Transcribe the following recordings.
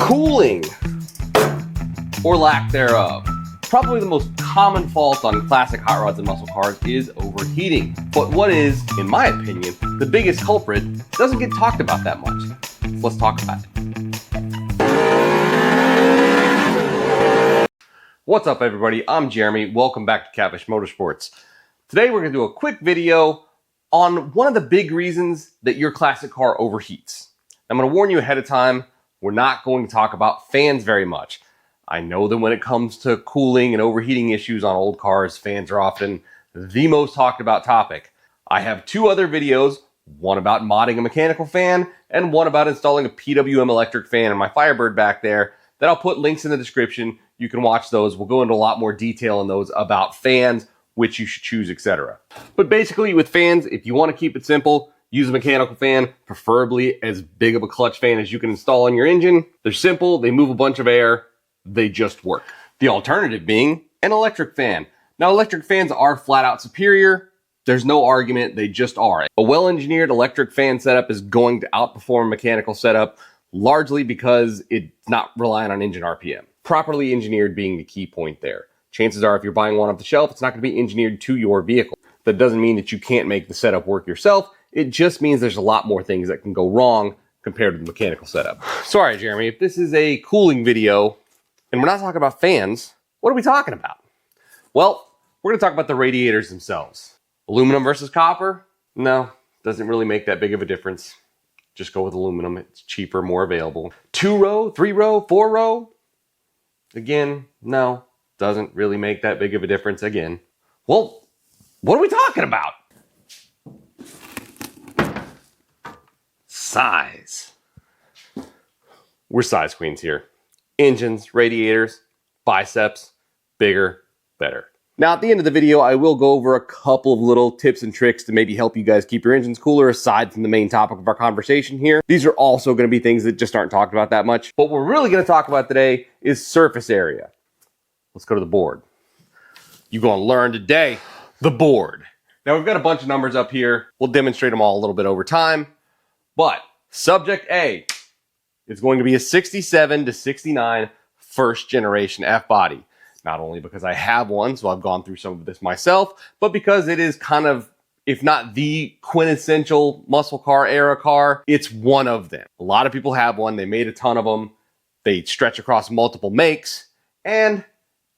Cooling, or lack thereof. Probably the most common fault on classic hot rods and muscle cars is overheating. But what is, in my opinion, the biggest culprit doesn't get talked about that much. So let's talk about it. What's up, everybody? I'm Jeremy. Welcome back to Catfish Motorsports. Today we're going to do a quick video on one of the big reasons that your classic car overheats. I'm going to warn you ahead of time, we're not going to talk about fans very much. I know that when it comes to cooling and overheating issues on old cars, fans are often the most talked about topic. I have two other videos, one about modding a mechanical fan and one about installing a PWM Electric Fan in my Firebird back there, that I'll put links in the description. You can watch those. We'll go into a lot more detail in those about fans, which you should choose, etc. But basically with fans, if you want to keep it simple, use a mechanical fan, preferably as big of a clutch fan as you can install on your engine. They're simple, they move a bunch of air, they just work. The alternative being an electric fan. Now, electric fans are flat out superior. There's no argument, they just are. A well-engineered electric fan setup is going to outperform a mechanical setup, largely because it's not relying on engine RPM. Properly engineered being the key point there. Chances are if you're buying one off the shelf, it's not going to be engineered to your vehicle. That doesn't mean that you can't make the setup work yourself. It just means there's a lot more things that can go wrong compared to the mechanical setup. Sorry, Jeremy, if this is a cooling video and we're not talking about fans, what are we talking about? Well, we're going to talk about the radiators themselves. Aluminum versus copper? No, doesn't really make that big of a difference. Just go with aluminum. It's cheaper, more available. 2-row, 3-row, 4-row? Again, no, doesn't really make that big of a difference again. Well, what are we talking about? Size. We're size queens here. Engines, radiators, biceps, bigger, better. Now, at the end of the video, I will go over a couple of little tips and tricks to maybe help you guys keep your engines cooler aside from the main topic of our conversation here. These are also going to be things that just aren't talked about that much. What we're really going to talk about today is surface area. Let's go to the board. You're going to learn today the board. Now, we've got a bunch of numbers up here. We'll demonstrate them all a little bit over time. But subject A is going to be a 67 to 69 first generation F-body. Not only because I have one, so I've gone through some of this myself, but because it is kind of, if not the quintessential muscle car era car, it's one of them. A lot of people have one. They made a ton of them. They stretch across multiple makes. And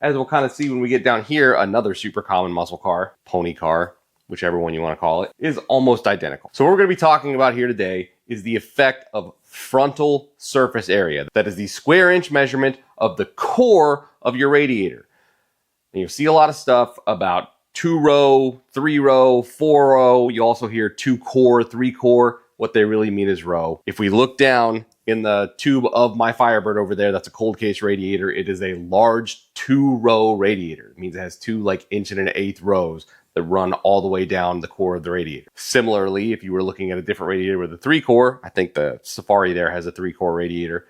as we'll kind of see when we get down here, another super common muscle car, pony car, whichever one you want to call it, is almost identical. So what we're going to be talking about here today is the effect of frontal surface area. That is the square inch measurement of the core of your radiator. And you'll see a lot of stuff about 2-row, 3-row, 4-row. You also hear 2-core, 3-core. What they really mean is row. If we look down in the tube of my Firebird over there, that's a cold case radiator. It is a large 2-row radiator. It means it has two 1 1/8 rows that run all the way down the core of the radiator. Similarly, if you were looking at a different radiator with a 3-core, I think the Safari there has a 3-core radiator,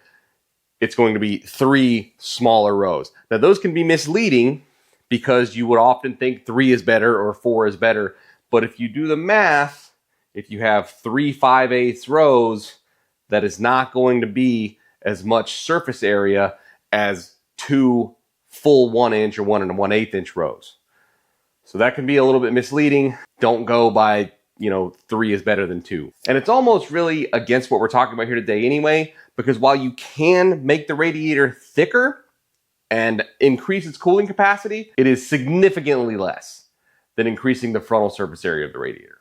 it's going to be 3 smaller rows. Now, those can be misleading because you would often think 3 is better or 4 is better. But if you do the math, if you have 3 5/8 rows, that is not going to be as much surface area as 2 full 1 inch or 1 1/8 inch rows. So that can be a little bit misleading. Don't go by, 3 is better than 2. And it's almost really against what we're talking about here today anyway, because while you can make the radiator thicker and increase its cooling capacity, it is significantly less than increasing the frontal surface area of the radiator.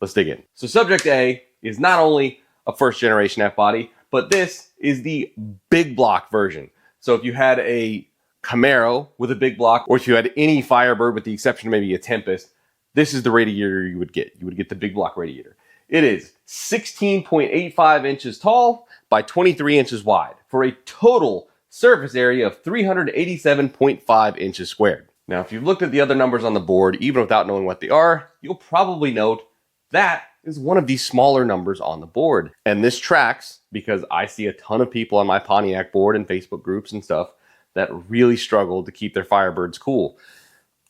Let's dig in. So subject A is not only a first generation F-body, but this is the big block version. So if you had a Camaro with a big block, or if you had any Firebird with the exception of maybe a Tempest, this is the radiator you would get. You would get the big block radiator. It is 16.85 inches tall by 23 inches wide for a total surface area of 387.5 inches squared. Now, if you've looked at the other numbers on the board, even without knowing what they are, you'll probably note that is one of the smaller numbers on the board. And this tracks because I see a ton of people on my Pontiac board and Facebook groups and stuff that really struggle to keep their Firebirds cool.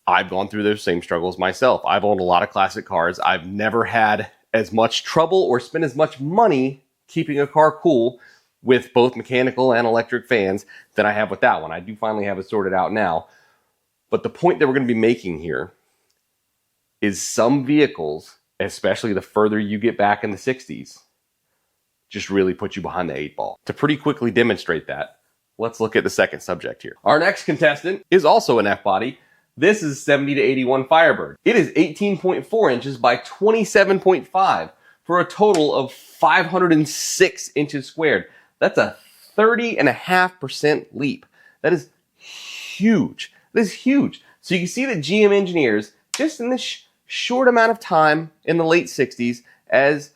I've gone through those same struggles myself. I've owned a lot of classic cars. I've never had as much trouble or spent as much money keeping a car cool with both mechanical and electric fans than I have with that one. I do finally have it sorted out now. But the point that we're going to be making here is some vehicles, especially the further you get back in the 60s, just really put you behind the 8-ball. To pretty quickly demonstrate that, let's look at the second subject here. Our next contestant is also an F-body. This is 70 to 81 Firebird. It is 18.4 inches by 27.5 for a total of 506 inches squared. That's a 30.5% leap. That is huge. That is huge. So you can see that GM engineers, just in this short amount of time in the late 60s, as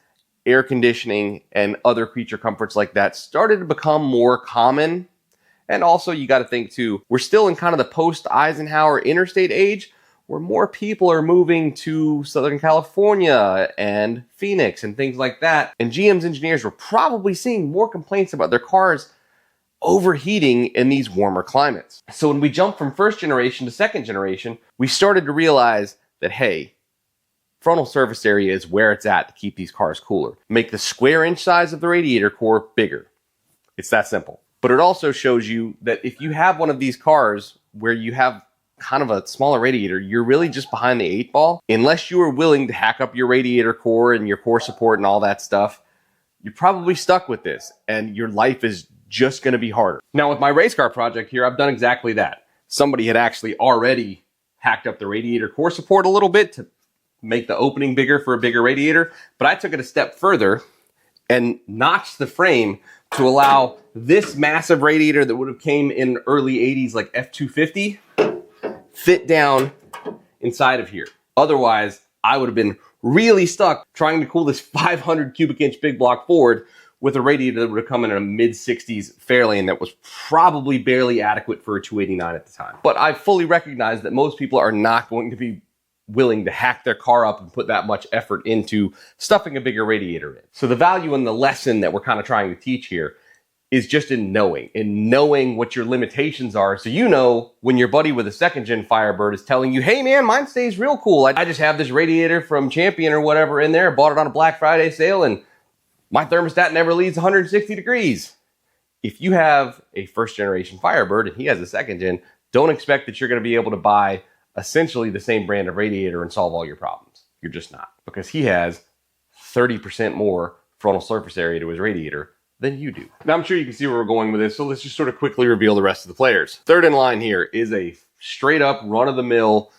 air conditioning and other creature comforts like that started to become more common. And also, you got to think too, we're still in kind of the post-Eisenhower interstate age, where more people are moving to Southern California and Phoenix and things like that. And GM's engineers were probably seeing more complaints about their cars overheating in these warmer climates. So when we jumped from first generation to second generation, we started to realize that, hey, frontal surface area is where it's at to keep these cars cooler. Make the square inch size of the radiator core bigger. It's that simple. But it also shows you that if you have one of these cars where you have kind of a smaller radiator, you're really just behind the 8-ball. Unless you are willing to hack up your radiator core and your core support and all that stuff, you're probably stuck with this and your life is just going to be harder. Now with my race car project here, I've done exactly that. Somebody had actually already hacked up the radiator core support a little bit to make the opening bigger for a bigger radiator, but I took it a step further and notched the frame to allow this massive radiator that would have came in early 80s like F250 fit down inside of here. Otherwise, I would have been really stuck trying to cool this 500 cubic inch big block Ford with a radiator that would have come in a mid-60s Fairlane that was probably barely adequate for a 289 at the time. But I fully recognize that most people are not going to be willing to hack their car up and put that much effort into stuffing a bigger radiator in. So the value and the lesson that we're kind of trying to teach here is just in knowing what your limitations are. So you know when your buddy with a second gen Firebird is telling you, hey man, mine stays real cool. I just have this radiator from Champion or whatever in there, bought it on a Black Friday sale, and my thermostat never leaves 160 degrees. If you have a first generation Firebird and he has a second gen, don't expect that you're going to be able to buy essentially the same brand of radiator and solve all your problems. You're just not, because he has 30% more frontal surface area to his radiator than you do. Now I'm sure you can see where we're going with this, so let's just sort of quickly reveal the rest of the players. Third in line here is a straight up run-of-the-mill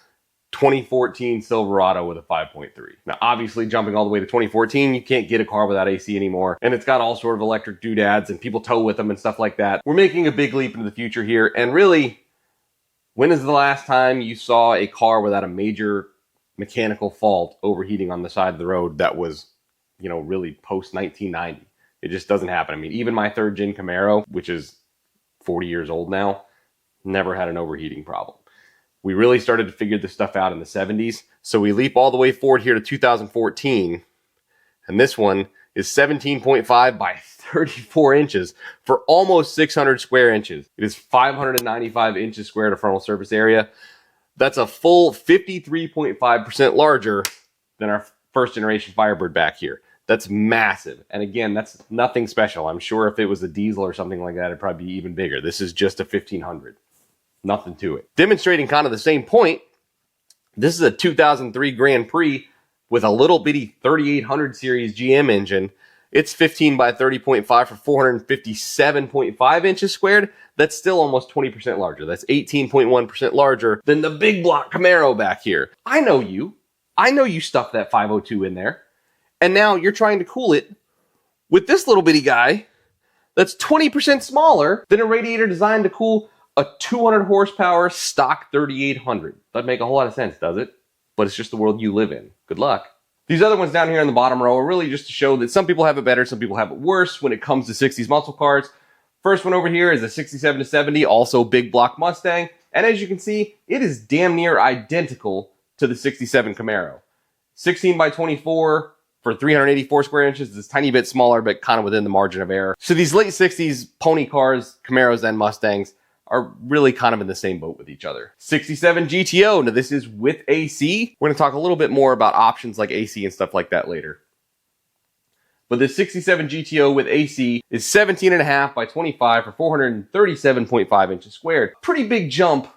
2014 Silverado with a 5.3. Now obviously jumping all the way to 2014, you can't get a car without AC anymore, and it's got all sort of electric doodads and people tow with them and stuff like that. We're making a big leap into the future here, and really, when is the last time you saw a car without a major mechanical fault overheating on the side of the road that was, you know, really post 1990? It just doesn't happen. I mean, even my third gen Camaro, which is 40 years old now, never had an overheating problem. We really started to figure this stuff out in the 70s. So we leap all the way forward here to 2014. And this one is 17.5 by 34 inches for almost 600 square inches. It is 595 inches squared of frontal surface area. That's a full 53.5% larger than our first generation Firebird back here. That's massive. And again, that's nothing special. I'm sure if it was a diesel or something like that, it'd probably be even bigger. This is just a 1500. Nothing to it. Demonstrating kind of the same point, this is a 2003 Grand Prix with a little bitty 3800 series GM engine. It's 15 by 30.5 for 457.5 inches squared. That's still almost 20% larger. That's 18.1% larger than the Big Block Camaro back here. I know you. I know you stuffed that 502 in there. And now you're trying to cool it with this little bitty guy that's 20% smaller than a radiator designed to cool a 200 horsepower stock 3800. Doesn't make a whole lot of sense, does it? But it's just the world you live in. Good luck. These other ones down here in the bottom row are really just to show that some people have it better, some people have it worse when it comes to 60s muscle cars. First one over here is a 67 to 70, also big block Mustang. And as you can see, it is damn near identical to the 67 Camaro. 16 by 24 for 384 square inches. It's a tiny bit smaller, but kind of within the margin of error. So these late 60s pony cars, Camaros and Mustangs, are really kind of in the same boat with each other. 67 GTO, now this is with AC. We're gonna talk a little bit more about options like AC and stuff like that later. But the 67 GTO with AC is 17.5 by 25 for 437.5 inches squared. Pretty big jump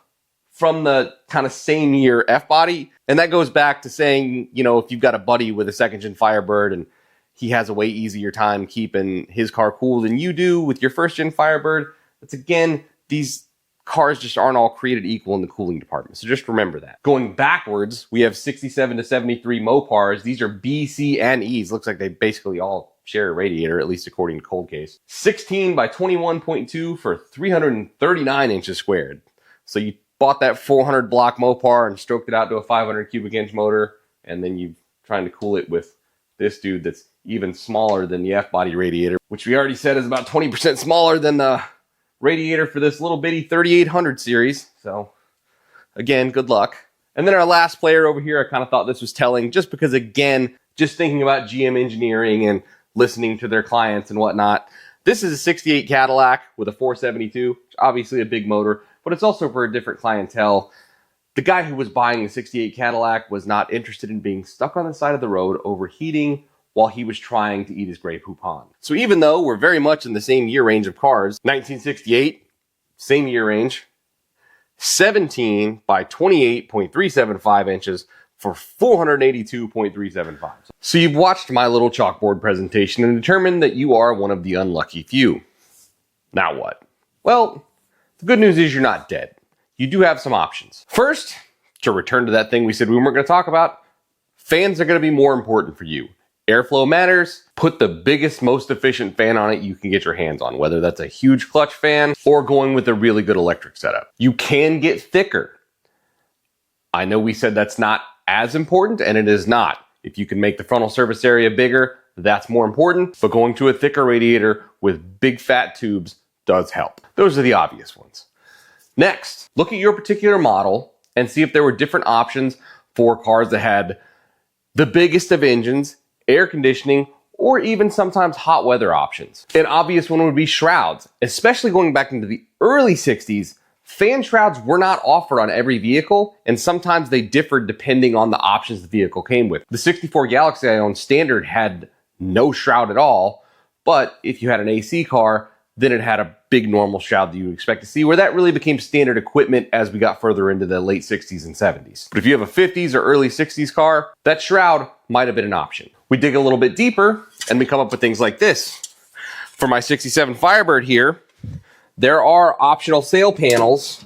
from the kind of same year F-body. And that goes back to saying, you know, if you've got a buddy with a second gen Firebird and he has a way easier time keeping his car cool than you do with your first gen Firebird, that's again, these cars just aren't all created equal in the cooling department. So just remember that. Going backwards, we have 67 to 73 Mopars. These are B, C, and E's. Looks like they basically all share a radiator, at least according to Cold Case. 16 by 21.2 for 339 inches squared. So you bought that 400 block Mopar and stroked it out to a 500 cubic inch motor, and then you're trying to cool it with this dude that's even smaller than the F-body radiator, which we already said is about 20% smaller than the radiator for this little bitty 3800 series. So again, good luck. And then our last player over here, I kind of thought this was telling just because, again, just thinking about GM engineering and listening to their clients and whatnot. This is a 68 Cadillac with a 472, obviously a big motor, but it's also for a different clientele. The guy who was buying the 68 Cadillac was not interested in being stuck on the side of the road overheating while he was trying to eat his Grey Poupon. So even though we're very much in the same year range of cars, 1968, same year range, 17 by 28.375 inches for 482.375. So you've watched my little chalkboard presentation and determined that you are one of the unlucky few. Now what? Well, the good news is you're not dead. You do have some options. First, to return to that thing we said we weren't going to talk about, fans are going to be more important for you. Airflow matters. Put the biggest, most efficient fan on it you can get your hands on, whether that's a huge clutch fan or going with a really good electric setup. You can get thicker. I know we said that's not as important, and it is not. If you can make the frontal surface area bigger, that's more important, but going to a thicker radiator with big fat tubes does help. Those are the obvious ones. Next, look at your particular model and see if there were different options for cars that had the biggest of engines, air conditioning, or even sometimes hot weather options. An obvious one would be shrouds, especially going back into the early 60s. Fan shrouds were not offered on every vehicle, and sometimes they differed depending on the options the vehicle came with. The 64 Galaxy I owned standard had no shroud at all, but if you had an AC car, then it had a big normal shroud that you would expect to see, where that really became standard equipment as we got further into the late 60s and 70s. But if you have a 50s or early 60s car, that shroud might have been an option. We dig a little bit deeper and we come up with things like this. For my 67 Firebird here, there are optional sail panels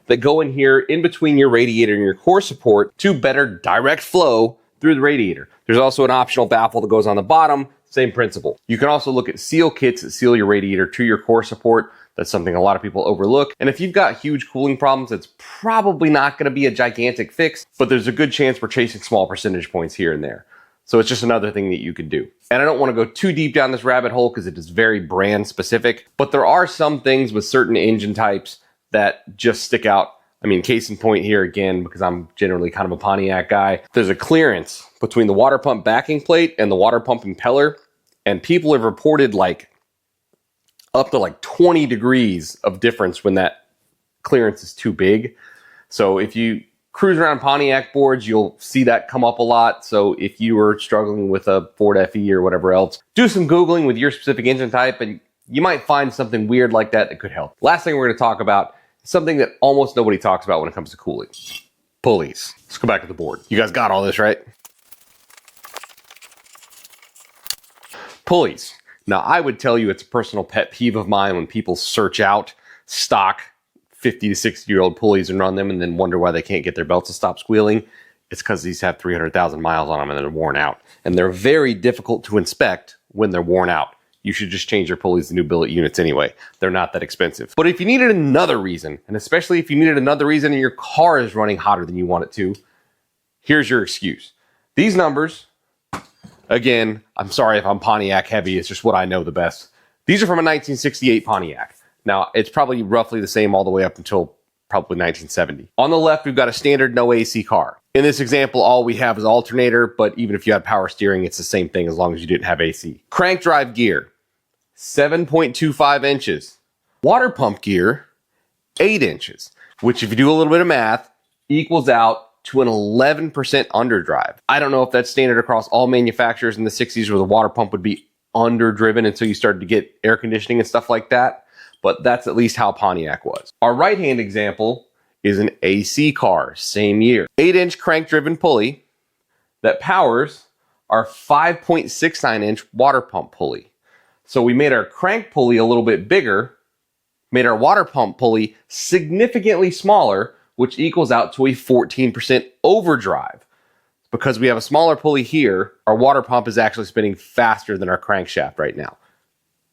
that go in here in between your radiator and your core support to better direct flow through the radiator. There's also an optional baffle that goes on the bottom, same principle. You can also look at seal kits that seal your radiator to your core support. That's something a lot of people overlook. And if you've got huge cooling problems, it's probably not going to be a gigantic fix, but there's a good chance we're chasing small percentage points here and there. So it's just another thing that you can do. And I don't want to go too deep down this rabbit hole because it is very brand specific, but there are some things with certain engine types that just stick out. I mean, case in point here again, because I'm generally kind of a Pontiac guy, there's a clearance between the water pump backing plate and the water pump impeller. And people have reported like up to like 20 degrees of difference when that clearance is too big. So if you cruise around Pontiac boards, you'll see that come up a lot. So if you were struggling with a Ford FE or whatever else, do some Googling with your specific engine type and you might find something weird like that that could help. Last thing we're going to talk about is something that almost nobody talks about when it comes to cooling. Pulleys. Let's go back to the board. You guys got all this, right? Pulleys. Now, I would tell you it's a personal pet peeve of mine when people search out stock 50 to 60-year-old pulleys and run them and then wonder why they can't get their belts to stop squealing. It's because these have 300,000 miles on them and they're worn out. And they're very difficult to inspect when they're worn out. You should just change your pulleys to new billet units anyway. They're not that expensive. But if you needed another reason, and especially if you needed another reason and your car is running hotter than you want it to, here's your excuse. These numbers, again, I'm sorry if I'm Pontiac heavy, it's just what I know the best. These are from a 1968 Pontiac. Now, it's probably roughly the same all the way up until probably 1970. On the left, we've got a standard no AC car. In this example, all we have is alternator, but even if you had power steering, it's the same thing as long as you didn't have AC. Crank drive gear, 7.25 inches. Water pump gear, 8 inches, which if you do a little bit of math, equals out to an 11% underdrive. I don't know if that's standard across all manufacturers in the 60s where the water pump would be underdriven until you started to get air conditioning and stuff like that, but that's at least how Pontiac was. Our right-hand example is an AC car, same year. 8-inch crank-driven pulley that powers our 5.69-inch water pump pulley. So we made our crank pulley a little bit bigger, made our water pump pulley significantly smaller, which equals out to a 14% overdrive. Because we have a smaller pulley here, our water pump is actually spinning faster than our crankshaft right now.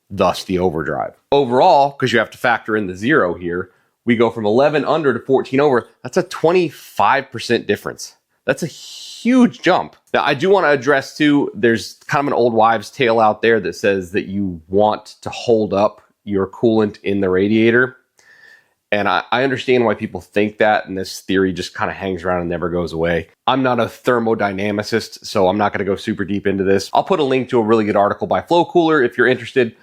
Thus the overdrive. Overall, because you have to factor in the 0 here, we go from 11 under to 14 over. That's a 25% difference. That's a huge jump. Now, I do want to address too, there's kind of an old wives' tale out there that says that you want to hold up your coolant in the radiator. And I understand why people think that, and this theory just kind of hangs around and never goes away. I'm not a thermodynamicist, so I'm not going to go super deep into this. I'll put a link to a really good article by FlowKooler if you're interested.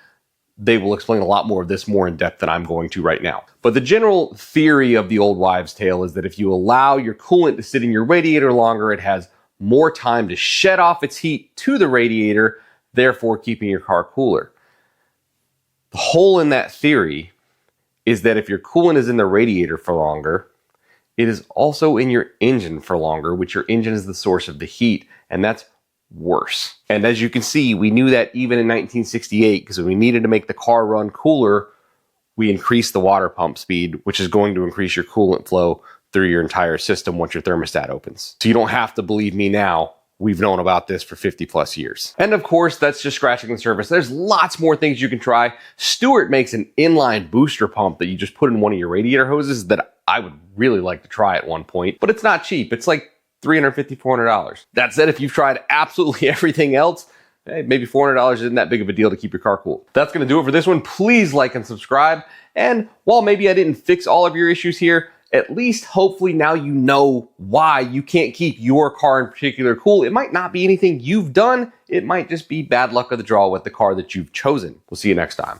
They will explain a lot more of this more in depth than I'm going to right now. But the general theory of the old wives' tale is that if you allow your coolant to sit in your radiator longer, it has more time to shed off its heat to the radiator, therefore keeping your car cooler. The hole in that theory is that if your coolant is in the radiator for longer, it is also in your engine for longer, which your engine is the source of the heat, and that's worse. And as you can see, we knew that even in 1968, because when we needed to make the car run cooler, we increased the water pump speed, which is going to increase your coolant flow through your entire system once your thermostat opens. So you don't have to believe me now. We've known about this for 50 plus years. And of course, that's just scratching the surface. There's lots more things you can try. Stewart makes an inline booster pump that you just put in one of your radiator hoses that I would really like to try at one point, but it's not cheap. It's like $350, $400. That said, if you've tried absolutely everything else, hey, maybe $400 isn't that big of a deal to keep your car cool. That's going to do it for this one. Please like and subscribe. And while maybe I didn't fix all of your issues here, at least hopefully now you know why you can't keep your car in particular cool. It might not be anything you've done. It might just be bad luck of the draw with the car that you've chosen. We'll see you next time.